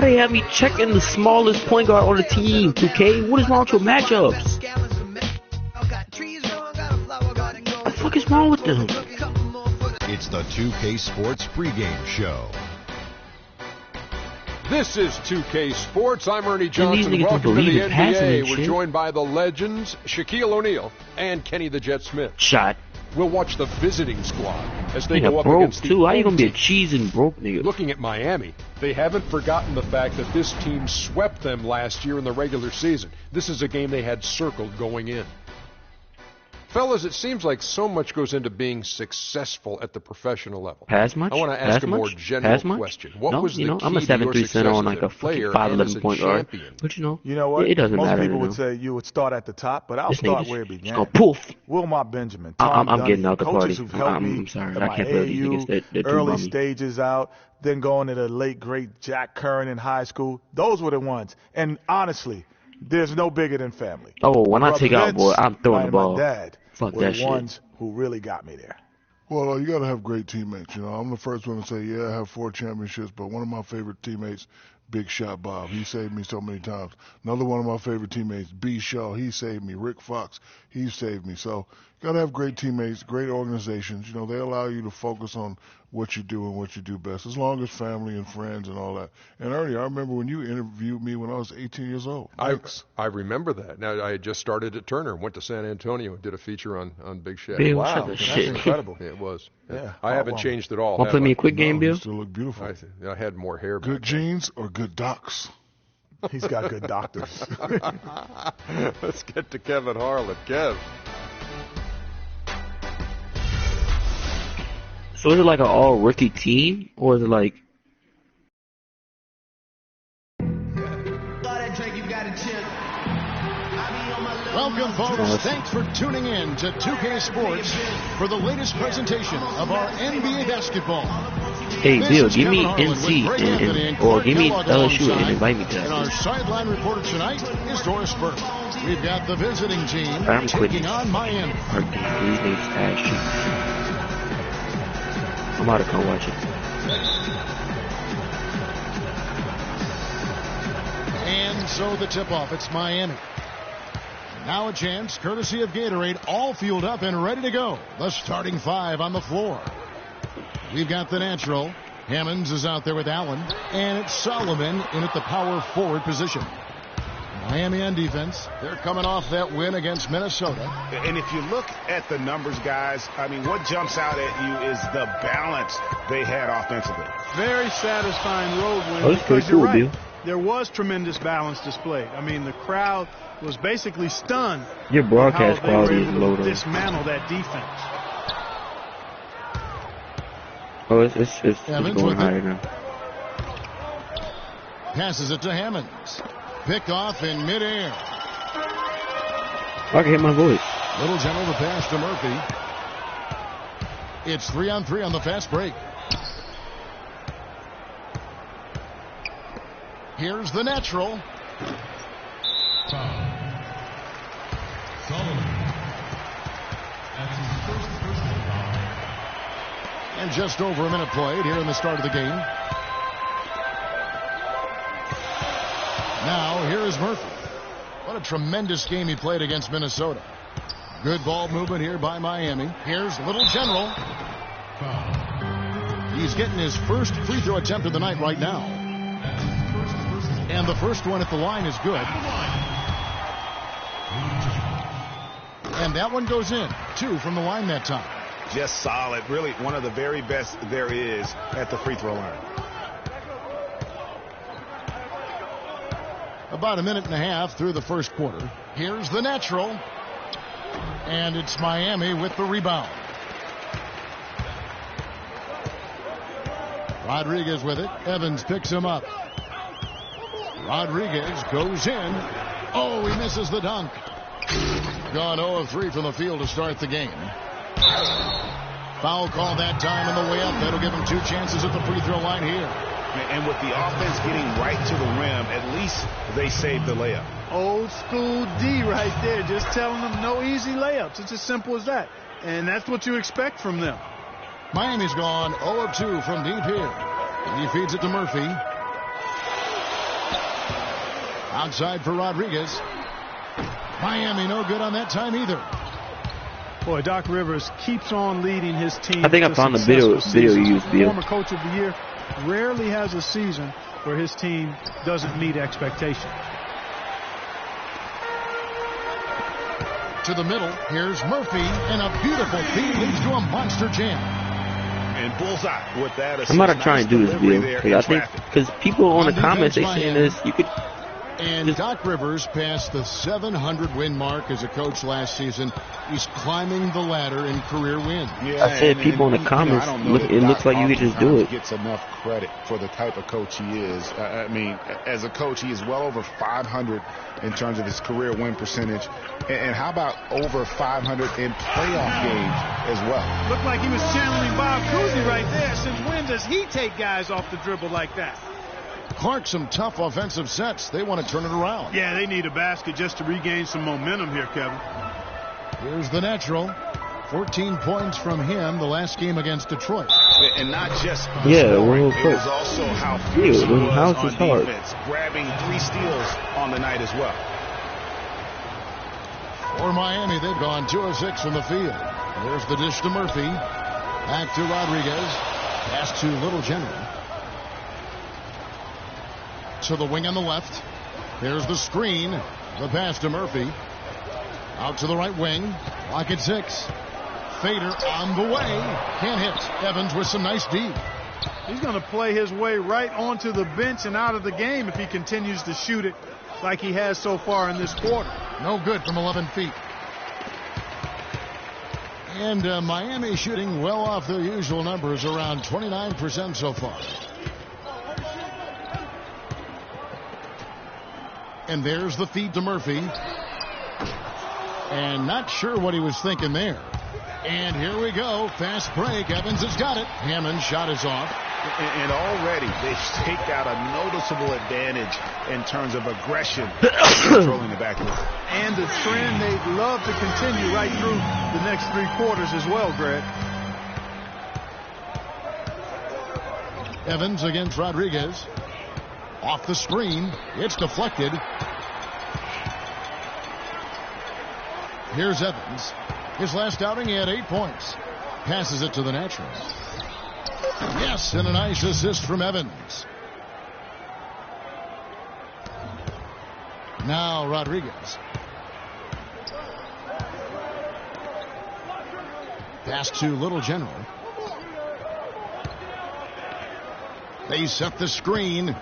they have me checking the smallest point guard on the team, 2K? What is wrong with your matchups? What the fuck is wrong with them? It's the 2K Sports pregame show. This is 2K Sports. I'm Ernie Johnson. Welcome to the NBA. We're joined by the legends, Shaquille O'Neal and Kenny the Jet Smith. Shot. We'll watch the visiting squad as they go up against the too. How you gonna be a cheese and broke nigga? Looking at Miami, they haven't forgotten the fact that this team swept them last year in the regular season. This is a game they had circled going in. Fellas, it seems like so much goes into being successful at the professional level. As much? I want to ask a more general question. What was the key I'm a to your 7'3" center on success like a as a player 5'11" point guard. But you know what? It doesn't matter. Most people would say you would start at the top, but I'll start where it began. It's gonna poof. Wilmot Benjamin, I'm getting out the party. Coaches who've helped me. I'm sorry. I can't believe these niggas. Early stages out, then going to the late great Jack Curran in high school. Those were the ones. And honestly, there's no bigger than family. Oh, when I take out, boy, I'm throwing the ball. My dad Fuck were that the shit. ones who really got me there. Well, you got to have great teammates. You know, I'm the first one to say, yeah, I have 4 championships, but one of my favorite teammates, Big Shot Bob, he saved me so many times. Another one of my favorite teammates, B. Shaw, he saved me. Rick Fox, he saved me. So you got to have great teammates, great organizations. You know, they allow you to focus on what you do and what you do best, as long as family and friends and all that. And Ernie, I remember when you interviewed me when I was 18 years old. I remember that. Now, I had just started at Turner, went to San Antonio, and did a feature on Big Shaq. Wow, that's incredible. It was. Yeah. I haven't changed at all. Want to play me a quick game, Bill? You still look beautiful. I had more hair. Good genes or good docs? He's got good doctors. Let's get to Kevin Harlan. Kev. So is it like an all-rookie team, or is it like... Welcome, folks. Thanks for tuning in to 2K Sports for the latest presentation of our NBA basketball. Hey, Bill, give me NC or give me LSU and invite me to that. And our sideline reporter tonight is Doris Burke. We've got the visiting team taking on Miami. These niggas ass shit. I'm about to come watch it. And so the tip-off, it's Miami. Now a chance, courtesy of Gatorade, all fueled up and ready to go. The starting 5 on the floor. We've got the natural. Hammonds is out there with Allen. And it's Solomon in at the power forward position. Miami on defense. They're coming off that win against Minnesota. And if you look at the numbers, guys, I mean, what jumps out at you is the balance they had offensively. Very satisfying road win. Oh, that's pretty cool, Bill. There was tremendous balance displayed. I mean, the crowd was basically stunned. Your broadcast quality is low, though. Dismantle that defense. Oh, it's going higher now. Passes it to Hammonds. Picked off in midair. I can hear my voice. Little general the pass to Murphy. It's 3-on-3 on the fast break. Here's the natural. And just over a minute played here in the start of the game. Now, here is Murphy. What a tremendous game he played against Minnesota. Good ball movement here by Miami. Here's Little General. He's getting his first free throw attempt of the night right now. And the first one at the line is good. And that one goes in. 2 from the line that time. Just solid. Really one of the very best there is at the free throw line. About a minute and a half through the first quarter. Here's the natural. And it's Miami with the rebound. Rodriguez with it. Evans picks him up. Rodriguez goes in. Oh, he misses the dunk. Gone 0 of 3 from the field to start the game. Foul call that time on the way up. That'll give him 2 chances at the free throw line here. And with the offense getting right to the rim, at least they saved the layup. Old school D right there, just telling them no easy layups. It's as simple as that. And that's what you expect from them. Miami's gone 0 of 2 from deep here. And he feeds it to Murphy. Outside for Rodriguez. Miami no good on that time either. Boy, Doc Rivers keeps on leading his team. I think I found the video you used, Bill. Former coach of the year rarely has a season where his team doesn't meet expectation. To the middle, here's Murphy, and a beautiful feed leads to a monster jam. And bullseye with that. I might have tried to do this, Bill. I think because people on the comments, they saying this, you could. And Doc Rivers passed the 700-win mark as a coach last season. He's climbing the ladder in career wins. Yeah, I said people in the comments, it looks like you could just do it. Gets enough credit for the type of coach he is. I mean, as a coach, he is well over 500 in terms of his career win percentage. And how about over 500 in playoff games as well? Looked like he was channeling Bob Cousy right there. Since when does he take guys off the dribble like that? Clark, some tough offensive sets. They want to turn it around. Yeah, they need a basket just to regain some momentum here, Kevin. Here's the natural. 14 points from him the last game against Detroit. And not just scoring, it was also how fierce he was on defense, grabbing 3 steals on the night as well. For Miami, they've gone 2 of 6 from the field. There's the dish to Murphy. Back to Rodriguez. Pass to Little General. To the wing on the left. There's the screen. The pass to Murphy. Out to the right wing. Lock at 6. Fader on the way. Can't hit. Evans with some nice D. He's going to play his way right onto the bench and out of the game if he continues to shoot it like he has so far in this quarter. No good from 11 feet. And Miami shooting well off their usual numbers, around 29% so far. And there's the feed to Murphy. And not sure what he was thinking there. And here we go. Fast break. Evans has got it. Hammond's shot is off. And already they've taken out a noticeable advantage in terms of aggression controlling the backcourt. And the trend they'd love to continue right through the next 3 quarters as well, Greg. Evans against Rodriguez. Off the screen. It's deflected. Here's Evans. His last outing, he had 8 points. Passes it to the natural. Yes, and a nice assist from Evans. Now Rodriguez. Pass to Little General. They set the screen.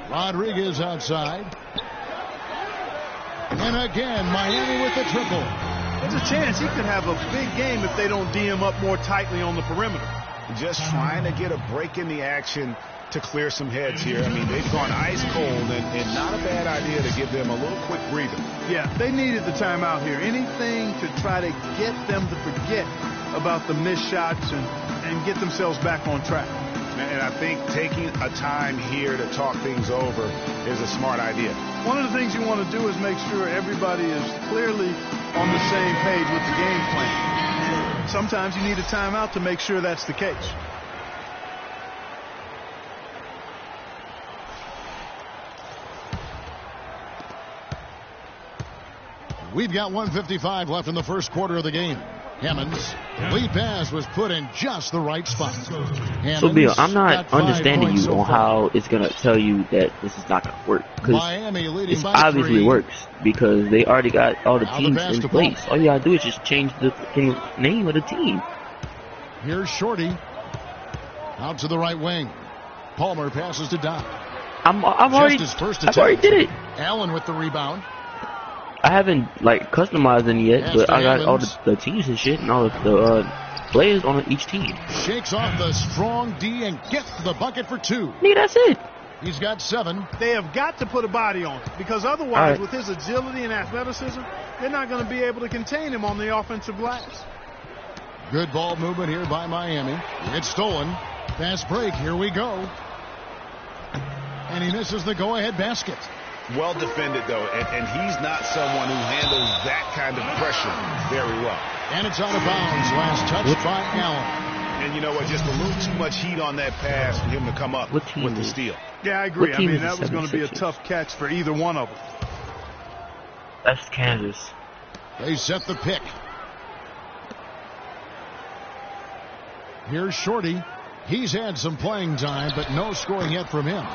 Rodriguez outside. And again, Miami with the triple. There's a chance he could have a big game if they don't D him up more tightly on the perimeter. Just trying to get a break in the action to clear some heads here. I mean, they've gone ice cold, and not a bad idea to give them a little quick breather. Yeah, they needed the timeout here. Anything to try to get them to forget about the missed shots and get themselves back on track. And I think taking a time here to talk things over is a smart idea. One of the things you want to do is make sure everybody is clearly on the same page with the game plan. Sometimes you need a timeout to make sure that's the case. We've got 1:55 left in the first quarter of the game. Hammond's lead pass was put in just the right spot. So, Bill, I'm not understanding you on how it's going to tell you that this is not going to work. Because it obviously works because they already got all the teams in place. All you got to do is just change the name of the team. Here's Shorty. Out to the right wing. Palmer passes to Doc. I've already did it. Allen with the rebound. I haven't customized any yet, but I got all the teams and shit and all the players on each team. Shakes off the strong D and gets to the bucket for 2. Nigga, that's it. He's got 7. They have got to put a body on it because otherwise, with his agility and athleticism, they're not going to be able to contain him on the offensive glass. Good ball movement here by Miami. It's stolen. Fast break. Here we go. And he misses the go-ahead basket. Well defended, though, and he's not someone who handles that kind of pressure very well. And it's out of bounds. Last touch by Allen. And you know what? Just a little too much heat on that pass for him to come up with the steal. Yeah, I agree. What I team mean, is the that was going to be a 76ers? tough catch for either one of them. That's Kansas. They set the pick. Here's Shorty. He's had some playing time, but no scoring yet from him.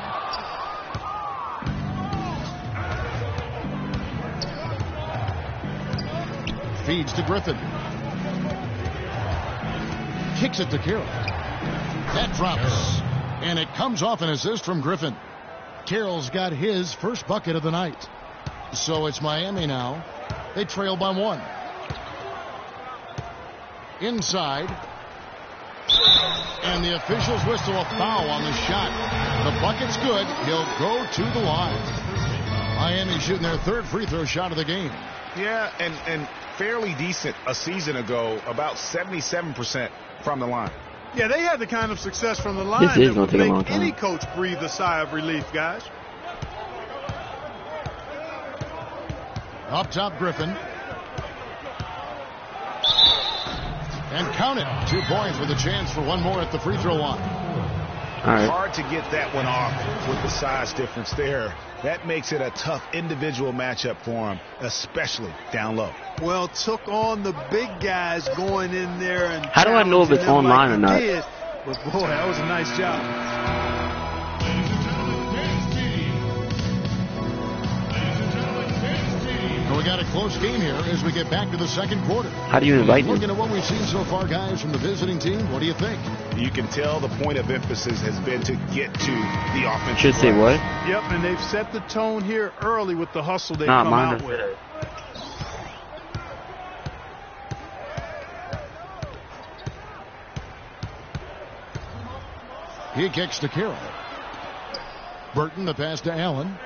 Feeds to Griffin. Kicks it to Carroll. That drops. And it comes off an assist from Griffin. Carroll's got his first bucket of the night. So it's Miami now. They trail by 1. Inside. And the officials whistle a foul on the shot. The bucket's good. He'll go to the line. Miami shooting their 3rd free throw shot of the game. Yeah, and fairly decent a season ago, about 77% from the line. Yeah, they had the kind of success from the line This is that gonna would take a long make time. any coach breathe a sigh of relief, guys. Up top, Griffin. And count it. 2 points with a chance for one more at the free throw line. All right. Hard to get that one off with the size difference there. That makes it a tough individual matchup for him, especially down low. Well, took on the big guys going in there. And How do I know if it's challenging them online or not? he did. But boy, that was a nice job. And we got a close game here as we get back to the second quarter. How do you invite them? Looking at what we've seen so far, guys, from the visiting team, what do you think? You can tell the point of emphasis has been to get to the offensive Should say glass. what? Yep, and they've set the tone here early with the hustle they Nah, come mine out is with. He kicks to Carroll. Burton, the pass to Allen.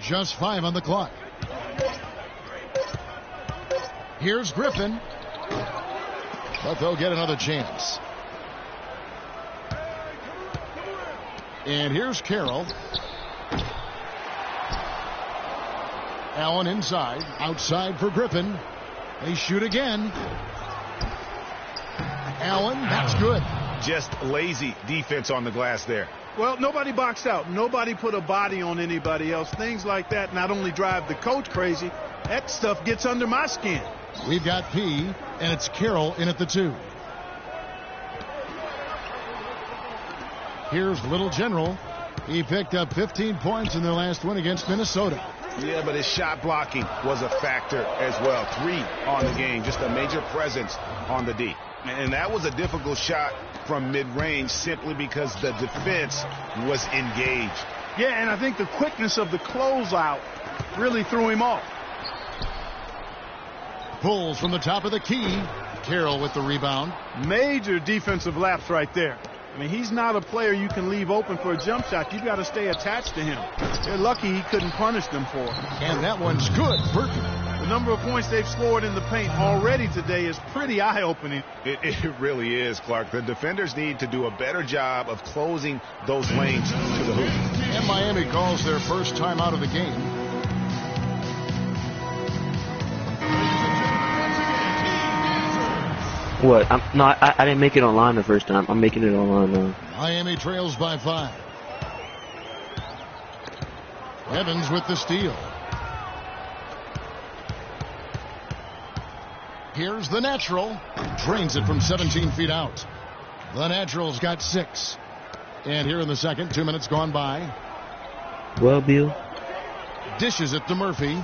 Just 5 on the clock. Here's Griffin. But they'll get another chance. And here's Carroll. Allen inside. Outside for Griffin. They shoot again. Allen, that's good. Just lazy defense on the glass there. Well, nobody boxed out. Nobody put a body on anybody else. Things like that not only drive the coach crazy, that stuff gets under my skin. We've got P, and it's Carroll in at the 2. Here's Little General. He picked up 15 points in their last win against Minnesota. Yeah, but his shot blocking was a factor as well. 3 on the game, just a major presence on the D. And that was a difficult shot from mid-range simply because the defense was engaged. Yeah, and I think the quickness of the closeout really threw him off. Pulls from the top of the key. Carroll with the rebound. Major defensive lapse right there. I mean, he's not a player you can leave open for a jump shot. You've got to stay attached to him. They're lucky he couldn't punish them for it. And that one's good. Burton. The number of points they've scored in the paint already today is pretty eye-opening. It really is, Clark. The defenders need to do a better job of closing those lanes to the hoop. And Miami calls their first time out of the game. What? I didn't make it online the first time. I'm making it online now. Miami trails by 5. Evans with the steal. Here's the natural. Drains it from 17 feet out. The natural's got 6. And here in the second, 2 minutes gone by. Well, Bill. Dishes it to Murphy.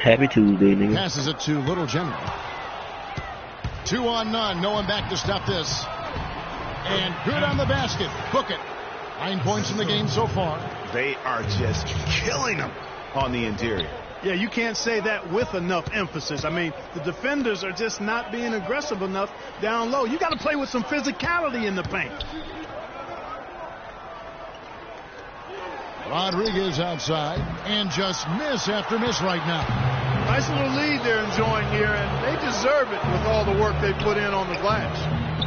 Happy Tuesday, nigga. Passes it to Little General. 2 on none. No one back to stop this. And good on the basket. Book it. 9 points in the game so far. They are just killing them on the interior. Yeah, you can't say that with enough emphasis. I mean, the defenders are just not being aggressive enough down low. You got to play with some physicality in the paint. Rodriguez outside, and just miss after miss right now. Nice little lead they're enjoying here, and they deserve it with all the work they put in on the glass.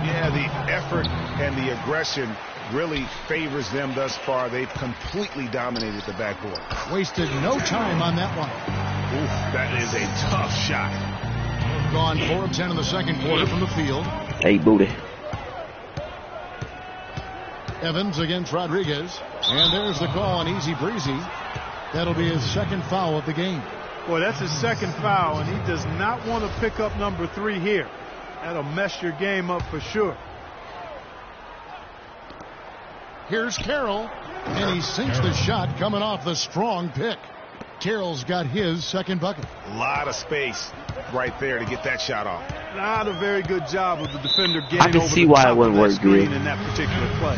Yeah, the effort and the aggression really favors them thus far. They've completely dominated the backboard. Wasted no time on that one. Oof, that is a tough shot. Gone 4 of 10 in the second quarter from the field. Hey, booty. Evans against Rodriguez. And there's the call, an easy breezy. That'll be his second foul of the game. Boy, that's his second foul, and he does not want to pick up number 3 here. That'll mess your game up for sure. Here's Carroll, and he sinks the shot coming off the strong pick. Carroll's got his second bucket. A lot of space right there to get that shot off. Not a very good job of the defender getting I can over see the why top it wouldn't of that work, screen dude. in that particular play.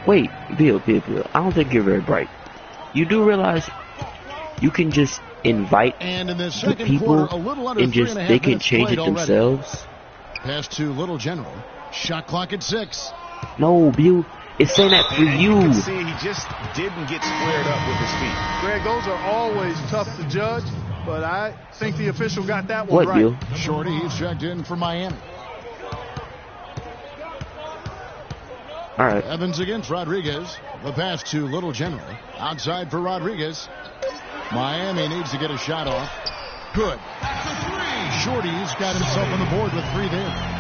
Wait, Bill. I don't think you're very bright. You do realize you can just invite And in the the second people quarter, a little under and just 3.5 they can minutes change played it already. themselves. Pass to Little General. Shot clock at 6. No, Bill. It's saying that for And you you. can see he just didn't get squared up with his feet. Greg, those are always tough to judge, but I think the official got that one What, right. Bill? Shorty, he's checked in for Miami. All right. Evans against Rodriguez. The pass to Little General. Outside for Rodriguez. Miami needs to get a shot off. Good. Shorty's got himself on the board with 3 there.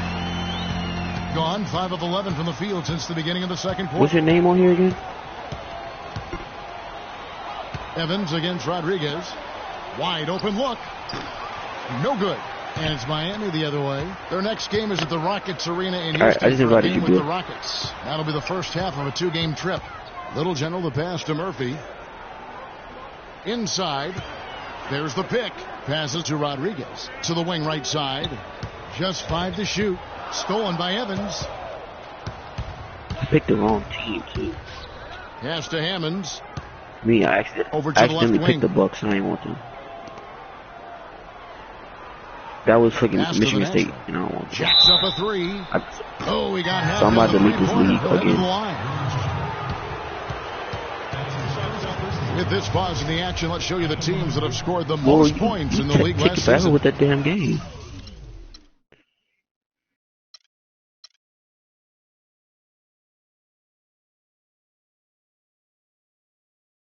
Gone 5 of 11 from the field since the beginning of the second quarter. What's your name on here again? Evans against Rodriguez. Wide open look. No good. And it's Miami the other way. Their next game is at the Rockets Arena in All right, Houston I just for a invited game you, with the Bill. Rockets. That'll be the first half of a 2-game trip. Little General, the pass to Murphy. Inside. There's the pick. Passes to Rodriguez. To the wing right side. Just 5 to shoot. Stolen by Evans. I picked the wrong team too. Pass to Hammonds. Me, I Over to the accidentally left picked the wing. Bucks. I ain't want them. That was fucking Pass to Michigan the State, national. and I don't want them. Jacks up a 3. Oh, he got half. So I'm about in to the leave this three-pointer. league He'll head to again. the line. With this pause in the action, let's show you the teams that have scored the Well, most points in the league take last forever season. with that damn game.